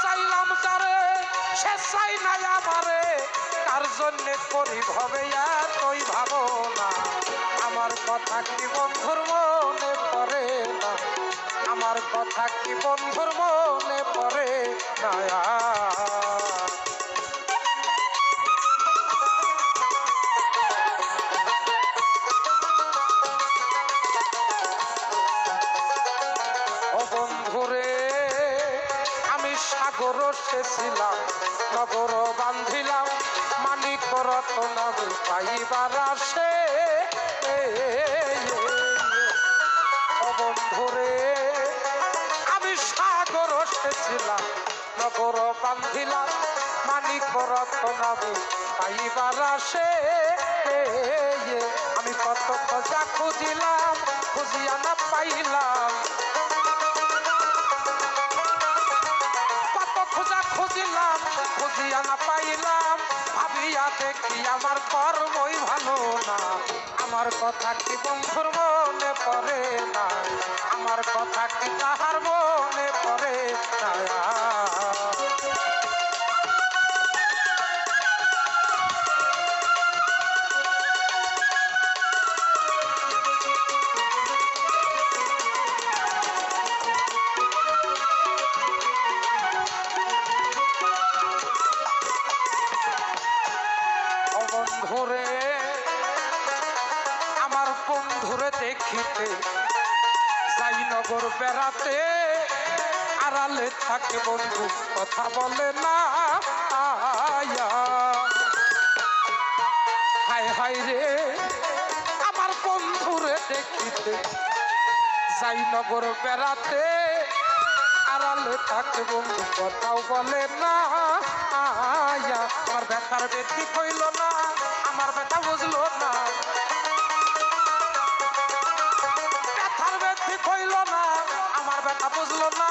চাইলাম যারে সে চাই নাই আমারে, কার জন্য করি ভবে এতই ভাবনা, আমার কথা কি বন্ধুর মনে পড়ে না, আমার কথা কি বন্ধুর মনে পড়ে না। ও বন্ধুরে আমি সাগর সেছিলাম, নগর বান্ধিলাম, মানিক রতন পাইবার আসে। ও বন্ধুরে আমি সাগর সেছিলাম, নগর বান্ধিলাম, মানিক রতন পাইবার আসে। আমি কত খোঁজা খুঁজিলাম, খুঁজিয়া না পাইলাম, কত খোঁজা খুঁজিলাম, খুঁজিয়া না পাইলাম, ভাবিয়া দেখি আমার কর্মই ভালো না, আমার কথা কি বন্ধুর মনে পড়ে না, আমার কথা কি তাহার মনে পড়ে না। বন্ধুরে আমার বন্ধুরে দেখিতে যাই নগর বেড়াতে, আড়ালে থাকে বন্ধু কথা বলে না। হায় হায় রে আমার বন্ধুরে দেখিতে যাই নগর বেড়াতে, আড়ালে থাকে বন্ধু কথাও বলে না। আমার ব্যথার ব্যক্তি হইল না, আমার ব্যথা বুঝলো না, ব্যথার ব্যক্তি হইল না, আমার ব্যথা বুঝলো না,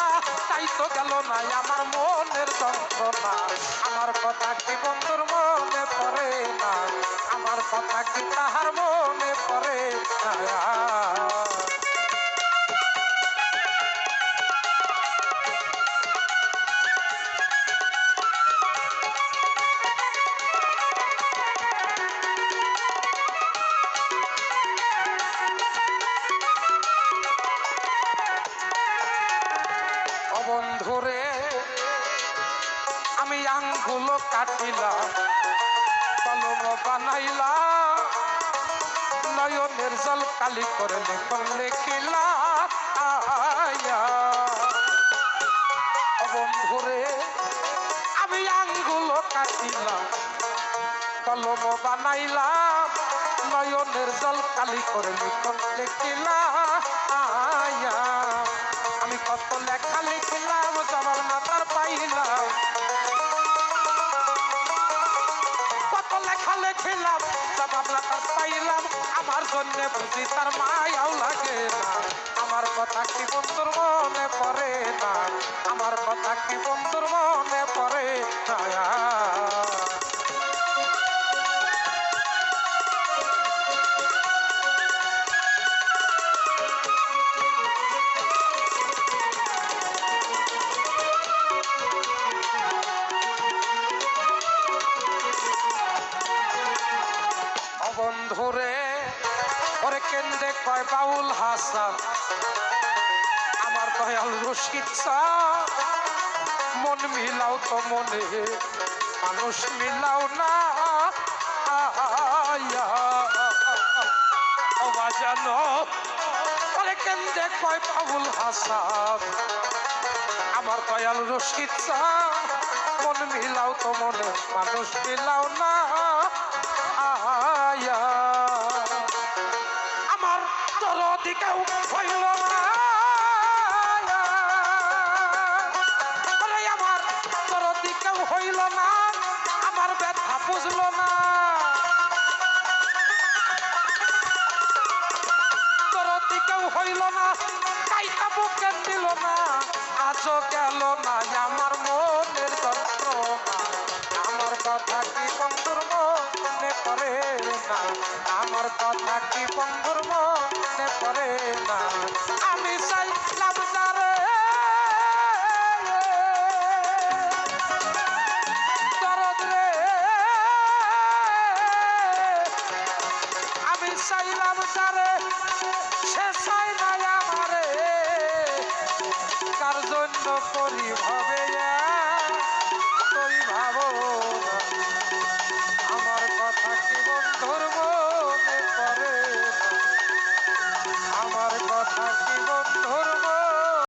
তাই তো গেল না আমার মনের যন্ত্রণা, আমার কথা কি বন্ধুর মনে পড়ে না, আমার কথা কি তাহার মনে পড়ে না। বন্ধুরে আমি আঙ্গুল কাটিলাম, কলম বানাইলাম, নয়নের জল কালি করে লেখন লেখিলাম। বন্ধুরে আমি আঙ্গুল কাটিলাম, কলম বানাইলাম, নয়নের জল কালি করে লেখন লেখিলাম। আমি কত লেখা লিখলাম সবার মাতার পাইলাম, কত লেখা লিখলাম সবার মাতার পাইলাম, আমার জন্য বুঝি তার মায়াও লাগে না, আমার কথা কি বন্ধুর মনে পড়ে না, আমার কথা কি বন্ধুর মনে পড়ে না। বন্ধুরে ওরে কেন্দ্রে কয় বাউল হাসান, আমার দয়াল রশিদ শাহ, মন মিলাও তো মনে মানুষ মিলাও না। জানো ওরে কেন্দ্রে কয় বাউল হাসান, আমার দয়াল রশিদ শাহ, মন মিলাও তো মনে মানুষ মিলাও না। আমার দরদি কেউ হইল না, আমার দরদি কেউ হইল না, আমার ব্যথা বুঝলো না, দরদি কেউ হইল না, কাইটা বুকে দিল না, আজও গেল না আমার মনের যন্ত্রণা, আমার কথা কি বন্ধুর মনে পড়ে না, আমার কথা কি বন্ধুর মনে পড়ে না। আমি চাইলাম যারে সংসারে শেষ হয় না আমারে কার জন্য করি ভাবে তুই ভাবো